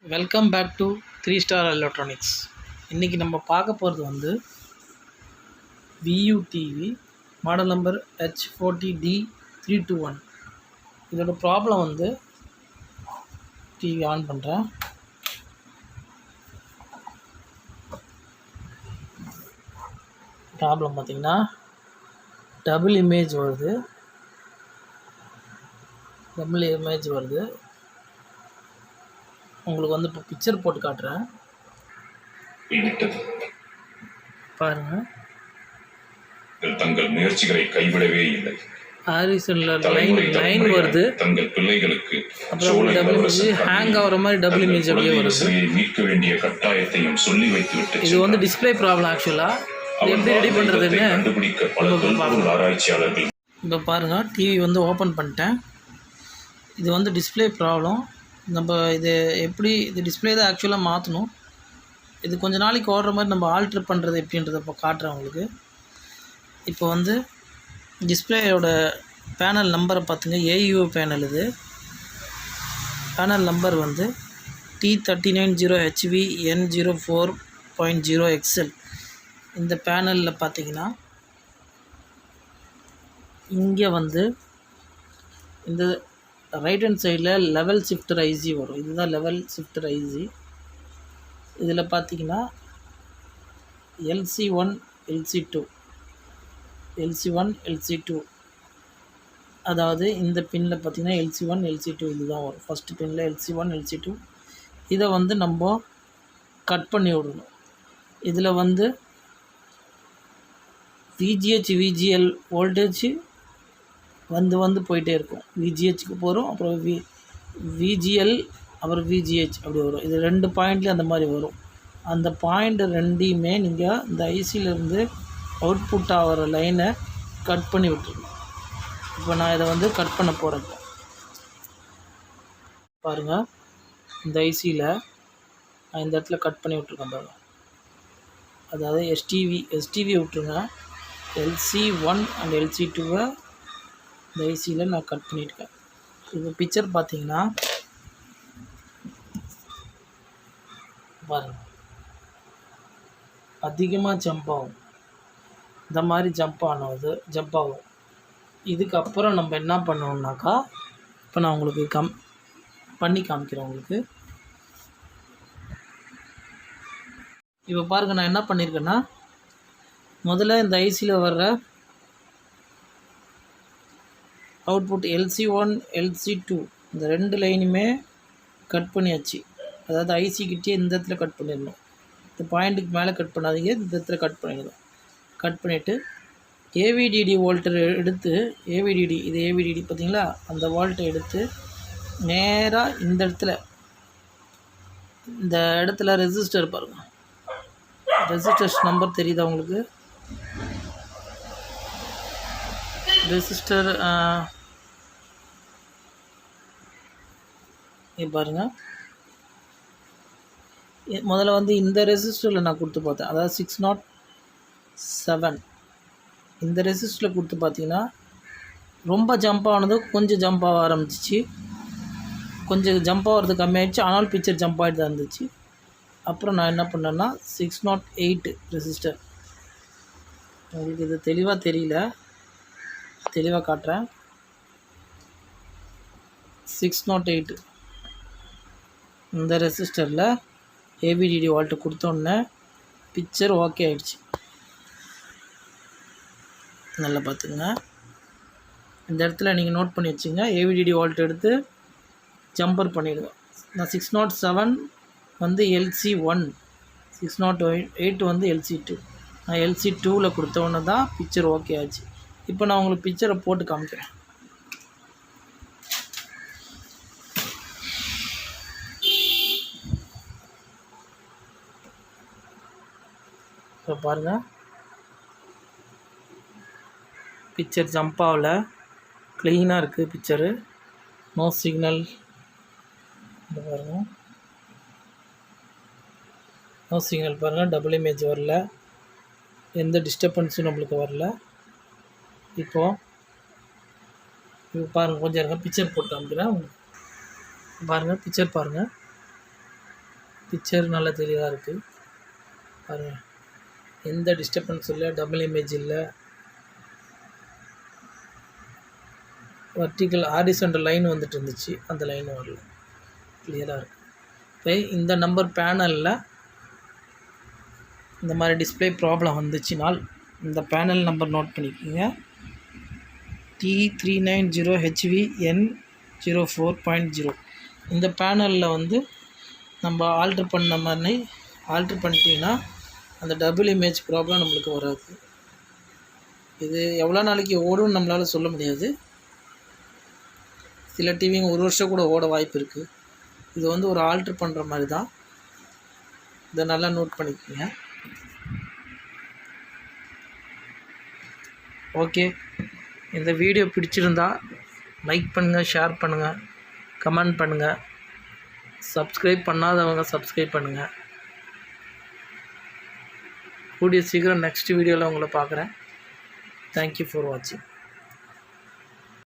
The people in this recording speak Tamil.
Welcome back to 3 star electronics. இன்றைக்கி நம்ம பார்க்க போகிறது வந்து VU TV model number H40D321. இதோட ப்ராப்ளம் வந்து டிவி ஆன் பண்ணுறேன். ப்ராப்ளம் பார்த்திங்கன்னா டபுள் இமேஜ் வருது. உங்களுக்கு வந்து இப்போ பிக்சர் போட்டு காட்டுறேன் பாருங்கள். தங்கள் முயற்சிகளை கைவிடவே இல்லை. லைன் வருது, தங்கள் பிள்ளைகளுக்கு அப்புறம் டபுள் இமேஜ் ஹேங் ஆகிற மாதிரி டபுள் இமேஜ் அப்படியே வருது. மீட்க வேண்டிய கட்டாயத்தையும் சொல்லி வைத்துவிட்டு இது வந்து டிஸ்பிளே ப்ராப்ளம். ஆக்சுவலாக எப்படி ரெடி பண்ணுறதுன்னு கண்டுபிடிக்க பல ஆராய்ச்சியாளர்கள். இப்போ பாருங்கள், டிவி வந்து ஓப்பன் பண்ணிட்டேன். இது வந்து டிஸ்பிளே ப்ராப்ளம். நம்ம இது டிஸ்பிளே தான் ஆக்சுவலாக மாற்றணும். இது கொஞ்ச நாளைக்கு ஓடுற மாதிரி நம்ம ஆல்ட்ரு பண்ணுறது எப்படின்றத இப்போ காட்டுறேன் உங்களுக்கு. இப்போ வந்து டிஸ்பிளேயோட பேனல் நம்பரை பார்த்துங்க. AU panel. இது பேனல் நம்பர் வந்து T390HVN04.0 இந்த பேனலில் பார்த்தீங்கன்னா இங்கே வந்து இந்த ரைட் ஹேண்ட் சைடில் லெவல் ஷிஃப்டர் IC வரும். இதுதான் லெவல் ஷிஃப்டர் IC. இதில் பார்த்தீங்கன்னா LC1 LC2 அதாவது இந்த பின்னில் பார்த்தீங்கன்னா LC1 LC2 இதுதான் வரும். ஃபஸ்ட்டு பின்னில் LC1 LC2 இதை வந்து நம்ம கட் பண்ணி விடணும். இதில் வந்து VGH VGL வோல்டேஜ் வந்து போயிட்டே இருக்கும். VGHக்கு போகிறோம், அப்புறம் VGL, அப்புறம் VGH அப்படி வரும். இது 2 பாயிண்ட்லேயும் அந்த மாதிரி வரும். அந்த பாயிண்ட் ரெண்டையுமே நீங்கள் இந்த ஐசியிலேருந்து அவுட்புட் ஆகிற லைனை கட் பண்ணி விட்டுருணும். இப்போ நான் இதை வந்து கட் பண்ண போகிறேன். பாருங்கள், இந்த ஐசியில் நான் இந்த இடத்துல கட் பண்ணி விட்ருக்கேன் பாருங்கள். அதாவது STV விட்டுருங்க. LC1 அண்ட் LC2 இந்த ஐசியில் நான் கட் பண்ணியிருக்கேன். இப்போ பிக்சர் பார்த்தீங்கன்னா பாருங்கள், அதிகமாக ஜம்ப் ஆகும். இந்த மாதிரி ஜம்ப் ஆகும். இதுக்கப்புறம் நம்ம என்ன பண்ணோம்னாக்கா, இப்போ நான் உங்களுக்கு பண்ணி காமிக்கிறேன் உங்களுக்கு. இப்போ பாருங்கள், நான் என்ன பண்ணியிருக்கேன்னா, முதல்ல இந்த ஐசியில் வர்ற அவுட்புட் LC1 LC2 இந்த 2 லைனுமே கட் பண்ணியாச்சு. அதாவது ஐசிக்கிட்டே இந்த இடத்துல கட் பண்ணிடணும். இந்த பாயிண்ட்டுக்கு மேலே கட் பண்ணாதீங்க, இந்த இடத்துல கட் பண்ணிடணும். கட் பண்ணிவிட்டு AVDD வோல்டர் எடுத்து இது AVDD பார்த்தீங்களா, அந்த வோல்ட்டை எடுத்து நேராக இந்த இடத்துல ரெசிஸ்டர் பாருங்கள். ரெசிஸ்டர்ஸ் நம்பர் தெரியுதா உங்களுக்கு? ரெசிஸ்டர் பாருங்கள். முதல்ல வந்து இந்த ரெசிஸ்டரில் நான் கொடுத்து பார்த்தேன். அதாவது 607 இந்த ரெசிஸ்டரில் கொடுத்து பார்த்தீங்கன்னா ரொம்ப ஜம்ப் ஆனது, கொஞ்சம் ஜம்ப் ஆக ஆரம்பிச்சிச்சு. கொஞ்சம் ஜம்ப் ஆகிறது கம்மியாகிடுச்சு, ஆனால் பிக்சர் ஜம்ப் ஆகிட்டு தான் இருந்துச்சு. அப்புறம் நான் என்ன பண்ணேன்னா 608 ரெசிஸ்டர். உங்களுக்கு இது தெளிவாக தெரியல, தெளிவாக காட்டுறேன். 608 இந்த ரெசிஸ்டரில் AVDD வோல்ட்டு கொடுத்தோன்னே பிக்சர் ஓகே ஆகிடுச்சு. நல்லா பார்த்துங்க. இந்த இடத்துல நீங்கள் நோட் பண்ணி வச்சுங்க. AVDD வோல்ட் எடுத்து ஜம்பர் பண்ணிவிடுங்க. நான் 607 வந்து LC1, 608 வந்து LC2. நான் LC2வில் கொடுத்தோன்னே தான் பிக்சர் ஓகே ஆச்சு. இப்போ நான் உங்களுக்கு பிக்சரை போட்டு காமிக்கிறேன். இப்போ பாருங்கள், பிக்சர் ஜம்ப் ஆகல, க்ளீனாக இருக்குது பிக்சரு. No signal. பாருங்கள், நோ சிக்னல். பாருங்கள், டபுள் இமேஜ் வரல, எந்த டிஸ்டர்பன்ஸும் நம்மளுக்கு வரல. இப்போது பாருங்கள், கொஞ்சம் இருங்க, பிக்சர் போட்டு காமிக்கிறேன். பாருங்கள், பிக்சர் பாருங்கள். பிக்சர் நல்லா தெளிவாக இருக்குது பாருங்கள். எந்த டிஸ்டர்பன்ஸ் இல்லை, டபுள் இமேஜ் இல்லை, வர்டிக்கல் ஹாரிசான்டல் லைன் வந்துட்டு இருந்துச்சு, அந்த லைன் வரல, கிளியராக இருக்குது. இப்போ இந்த நம்பர் பேனலில் இந்த மாதிரி டிஸ்பிளே ப்ராப்ளம் வந்துச்சுனால் இந்த பேனல் நம்பர் நோட் பண்ணிக்கோங்க. T390HVN04.0. இந்த பேனலில் வந்து நம்ம ஆல்ட்ரு பண்ண மாதிரி ஆல்ட்ரு பண்ணிட்டீங்கன்னா அந்த டபுள் இமேஜ் ப்ராப்ளம் நம்மளுக்கு வராது. இது எவ்வளோ நாளைக்கு ஓடும்னு நம்மளால் சொல்ல முடியாது. சில டிவிங்க 1 வருஷம் கூட ஓட வாய்ப்பு இருக்குது. இது வந்து ஒரு ஆல்ட்ரு பண்ணுற மாதிரி தான். இதை நல்லா நோட் பண்ணிக்கோங்க. ஓகே, இந்த வீடியோ பிடிச்சிருந்தா லைக் பண்ணுங்கள், ஷேர் பண்ணுங்கள், கமெண்ட் பண்ணுங்கள். சப்ஸ்கிரைப் பண்ணாதவங்க சப்ஸ்கிரைப் பண்ணுங்கள். கூடிய சீக்கிரம் நெக்ஸ்ட் வீடியோவில் உங்களை பார்க்குறேன். தேங்க்யூ ஃபார் வாட்சிங்.